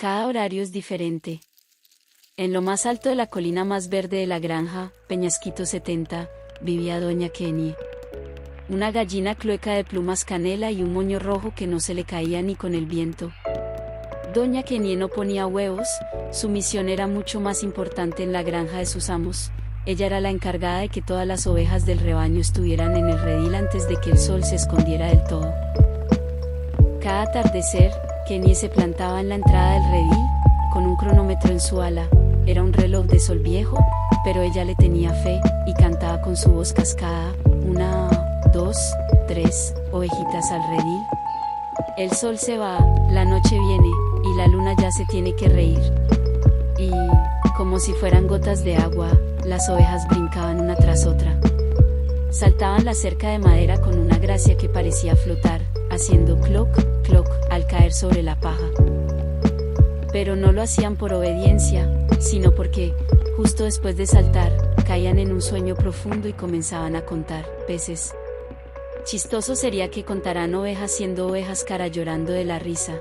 Cada horario es diferente. En lo más alto de la colina más verde de la granja, Peñasquito 70, vivía doña Kenie. Una gallina clueca de plumas canela y un moño rojo que no se le caía ni con el viento. Doña Kenie no ponía huevos, su misión era mucho más importante en la granja de sus amos. Ella era la encargada de que todas las ovejas del rebaño estuvieran en el redil antes de que el sol se escondiera del todo. Cada atardecer, Kenie se plantaba en la entrada del redil, con un cronómetro en su ala. Era un reloj de sol viejo, pero ella le tenía fe, y cantaba con su voz cascada: 1, 2, 3, ovejitas al redil. El sol se va, la noche viene, y la luna ya se tiene que reír. Y, como si fueran gotas de agua, las ovejas brincaban una tras otra. Saltaban la cerca de madera con una gracia que parecía flotar, haciendo cloc, cloc, al caer sobre la paja. Pero no lo hacían por obediencia, sino porque, justo después de saltar, caían en un sueño profundo y comenzaban a contar peces. Chistoso sería que contaran ovejas siendo ovejas cara llorando de la risa.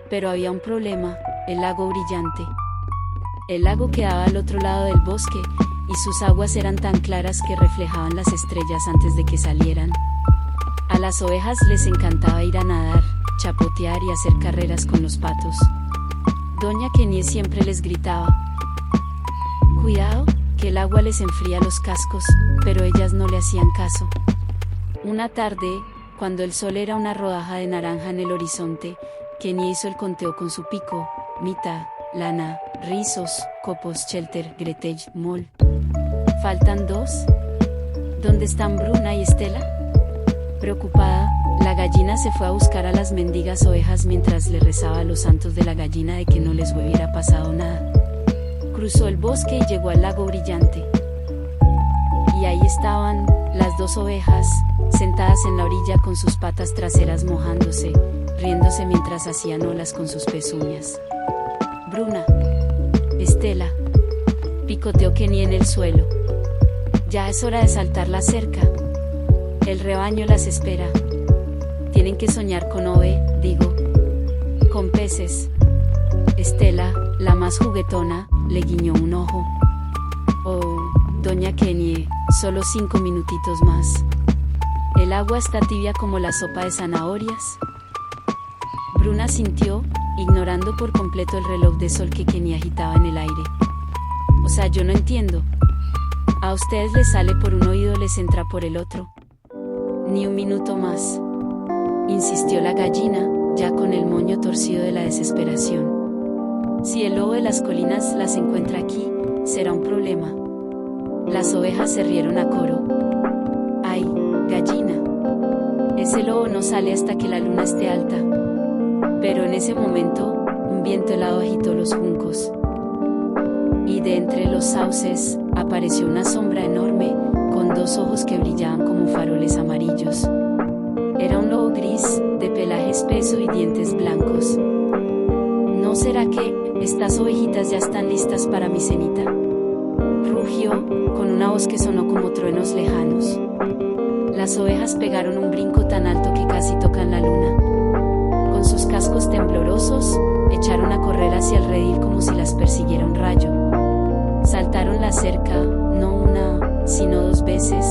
Pero había un problema: el lago brillante. El lago quedaba al otro lado del bosque, y sus aguas eran tan claras que reflejaban las estrellas antes de que salieran. A las ovejas les encantaba ir a nadar, chapotear y hacer carreras con los patos. Doña Kenie siempre les gritaba: «Cuidado, que el agua les enfría los cascos», pero ellas no le hacían caso. Una tarde, cuando el sol era una rodaja de naranja en el horizonte, Kenie hizo el conteo con su pico: Mita, lana, rizos, copos, shelter, gretej, mol. ¿Faltan 2? ¿Dónde están Bruna y Estela? Preocupada, la gallina se fue a buscar a las mendigas ovejas mientras le rezaba a los santos de la gallina de que no les hubiera pasado nada. Cruzó el bosque y llegó al lago brillante. Y ahí estaban, las 2 ovejas, sentadas en la orilla con sus patas traseras mojándose, riéndose mientras hacían olas con sus pezuñas. «Bruna, Estela», picoteó Kenie en el suelo. «Ya es hora de saltar la cerca. El rebaño las espera. Tienen que soñar con con peces». Estela, la más juguetona, le guiñó un ojo. «Oh, doña Kenie, solo 5 minutitos más. El agua está tibia como la sopa de zanahorias». Bruna sintió, ignorando por completo el reloj de sol que Kenie agitaba en el aire. «O sea, yo no entiendo. A ustedes les sale por un oído, les entra por el otro». «Ni un minuto más», insistió la gallina, ya con el moño torcido de la desesperación. «Si el lobo de las colinas las encuentra aquí, será un problema». Las ovejas se rieron a coro. «Ay, gallina, ese lobo no sale hasta que la luna esté alta». Pero en ese momento, un viento helado agitó los juncos. Y de entre los sauces, apareció una sombra enorme, con 2 ojos que brillaban como faroles amarillos. Era un lobo gris, de pelaje espeso y dientes blancos. «¿No será que estas ovejitas ya están listas para mi cenita?», rugió, con una voz que sonó como truenos lejanos. Las ovejas pegaron un brinco tan alto que casi tocan la luna. Con sus cascos temblorosos, echaron a correr hacia el redil como si las persiguiera un rayo. Saltaron la cerca, no una, sino 2 veces,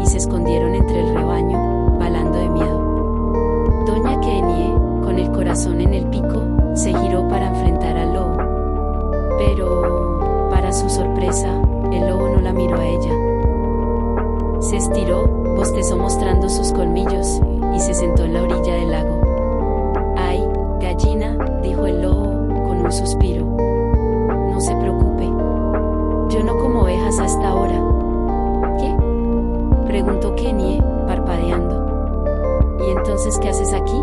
y se escondieron entre el rebaño, balando de miedo. Doña Kenie, con el corazón en el pico, se giró para enfrentar al lobo. Pero, para su sorpresa, el lobo no la miró a ella. Se estiró, bostezó mostrando sus colmillos, y se sentó en la orilla del lago. «Ay, gallina», dijo el lobo, con un suspiro. «No se preocupe. Yo no como ovejas hasta ahora». «¿Qué?», preguntó Kenie, parpadeando. «¿Y entonces qué haces aquí?».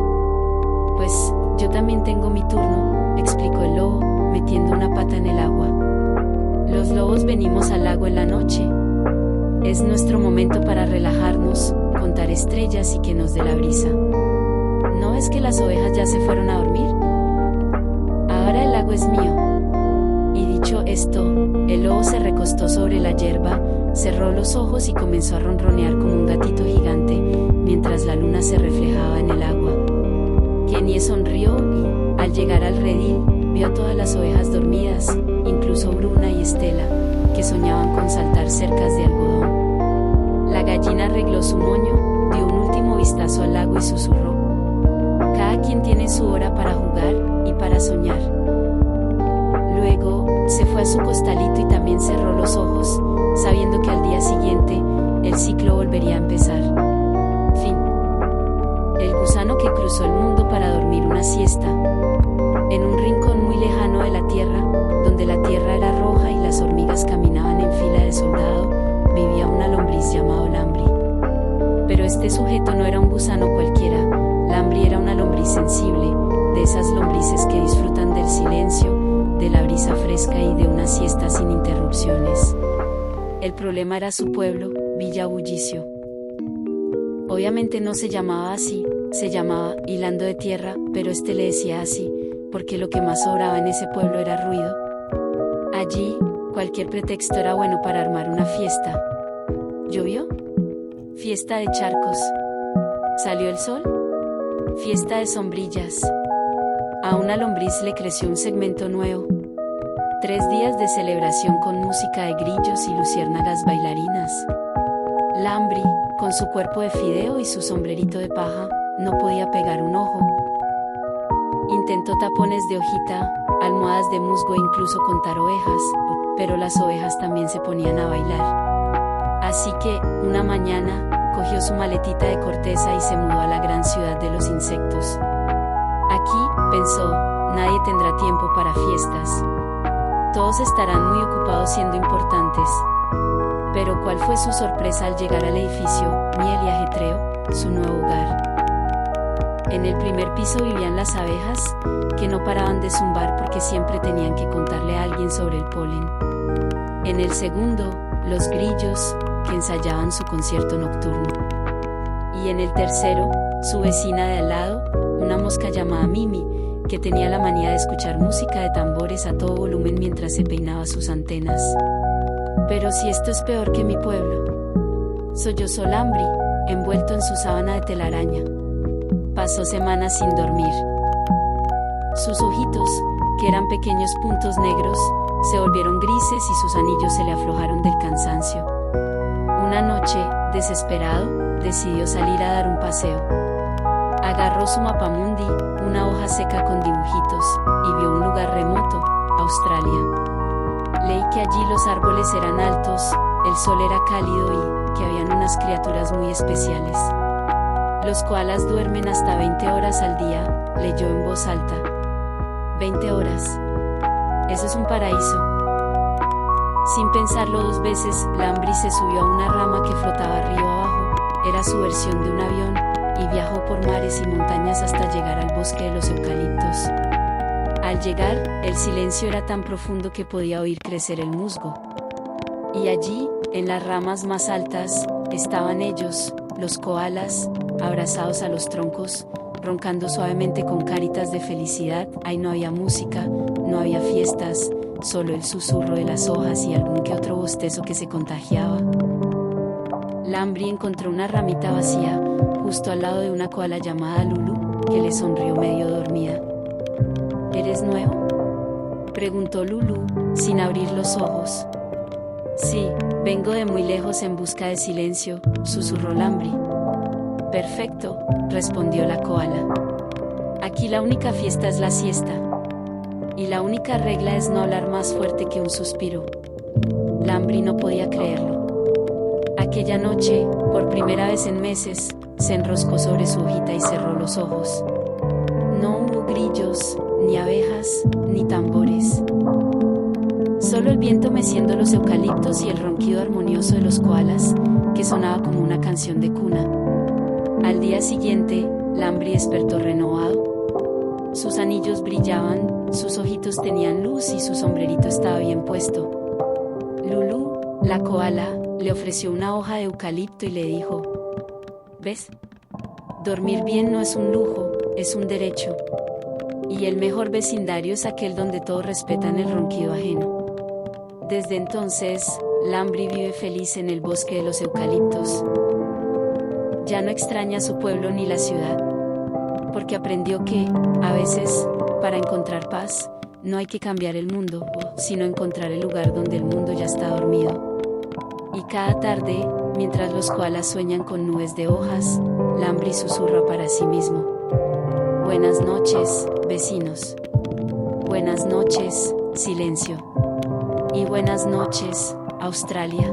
«Pues, yo también tengo mi turno», explicó el lobo, metiendo una pata en el agua. «Los lobos venimos al lago en la noche. Es nuestro momento para relajarnos, contar estrellas y que nos dé la brisa. ¿No es que las ovejas ya se fueron a dormir? Ahora el lago es mío». Y dicho esto, el lobo se recostó sobre la hierba, cerró los ojos y comenzó a ronronear como un gatito gigante, mientras la luna se reflejaba en el agua. Kenie sonrió y, al llegar al redil, vio estaban todas las ovejas dormidas, incluso Bruna y Estela, que soñaban con saltar cercas de algodón. La gallina arregló su moño, dio un último vistazo al lago y susurró: cada quien tiene su hora para jugar y para soñar. Luego, se fue a su costalito y también cerró los ojos, sabiendo que al día siguiente, el ciclo volvería a empezar. Fin. El gusano que cruzó el mundo para dormir una siesta. En un rincón muy lejano de la tierra, donde la tierra era roja y las hormigas caminaban en fila de soldado, vivía una lombriz llamado Lambri. Pero este sujeto no era un gusano cualquiera. Lambri era una lombriz sensible, de esas lombrices que disfrutan del silencio, de la brisa fresca y de una siesta sin interrupciones. El problema era su pueblo, Villa Bullicio. Obviamente no se llamaba así, se llamaba Hilando de Tierra, pero este le decía así, porque lo que más sobraba en ese pueblo era ruido. Allí, cualquier pretexto era bueno para armar una fiesta. ¿Llovió? Fiesta de charcos. ¿Salió el sol? Fiesta de sombrillas. A una lombriz le creció un segmento nuevo. 3 días de celebración con música de grillos y luciérnagas bailarinas. Lambri, con su cuerpo de fideo y su sombrerito de paja, no podía pegar un ojo. Intentó tapones de hojita, almohadas de musgo e incluso contar ovejas, pero las ovejas también se ponían a bailar. Así que, una mañana, cogió su maletita de corteza y se mudó a la gran ciudad de los insectos. Aquí, pensó, nadie tendrá tiempo para fiestas. Todos estarán muy ocupados siendo importantes. Pero ¿cuál fue su sorpresa al llegar al edificio, miel y ajetreo, su nuevo hogar? En el primer piso vivían las abejas, que no paraban de zumbar porque siempre tenían que contarle a alguien sobre el polen. En el segundo, los grillos, que ensayaban su concierto nocturno. Y en el tercero, su vecina de al lado, una mosca llamada Mimi, que tenía la manía de escuchar música de tambores a todo volumen mientras se peinaba sus antenas. Pero si esto es peor que mi pueblo. Sollozó Lambri, envuelto en su sábana de telaraña. Pasó semanas sin dormir. Sus ojitos, que eran pequeños puntos negros, se volvieron grises y sus anillos se le aflojaron del cansancio. Una noche, desesperado, decidió salir a dar un paseo. Agarró su mapamundi, una hoja seca con dibujitos, y vio un lugar remoto, Australia. Leí que allí los árboles eran altos, el sol era cálido y que habían unas criaturas muy especiales. Los koalas duermen hasta 20 horas al día, leyó en voz alta. 20 horas. Eso es un paraíso. Sin pensarlo 2 veces, Lambri se subió a una rama que flotaba río abajo, era su versión de un avión, y viajó por mares y montañas hasta llegar al bosque de los eucaliptos. Al llegar, el silencio era tan profundo que podía oír crecer el musgo. Y allí, en las ramas más altas, estaban ellos, los koalas, abrazados a los troncos, roncando suavemente con caritas de felicidad. Ahí no había música, no había fiestas, solo el susurro de las hojas y algún que otro bostezo que se contagiaba. Lambri encontró una ramita vacía, justo al lado de una koala llamada Lulu, que le sonrió medio dormida. ¿Eres nuevo?, preguntó Lulu, sin abrir los ojos. Sí, vengo de muy lejos en busca de silencio, susurró Lambri. Perfecto, respondió la koala. Aquí la única fiesta es la siesta. Y la única regla es no hablar más fuerte que un suspiro. Lambri no podía creerlo. Aquella noche, por primera vez en meses, se enroscó sobre su hojita y cerró los ojos. No hubo grillos, ni abejas, ni tambores. Solo el viento meciendo los eucaliptos y el ronquido armonioso de los koalas, que sonaba como una canción de cuna. Al día siguiente, Lambri despertó renovado. Sus anillos brillaban, sus ojitos tenían luz y su sombrerito estaba bien puesto. Lulu, la koala, le ofreció una hoja de eucalipto y le dijo: ¿ves? Dormir bien no es un lujo, es un derecho. Y el mejor vecindario es aquel donde todos respetan el ronquido ajeno. Desde entonces, Lambri vive feliz en el bosque de los eucaliptos. Ya no extraña su pueblo ni la ciudad, porque aprendió que, a veces, para encontrar paz, no hay que cambiar el mundo, sino encontrar el lugar donde el mundo ya está dormido. Y cada tarde, mientras los koalas sueñan con nubes de hojas, Lambri susurra para sí mismo. Buenas noches, vecinos. Buenas noches, silencio. Y buenas noches, Australia.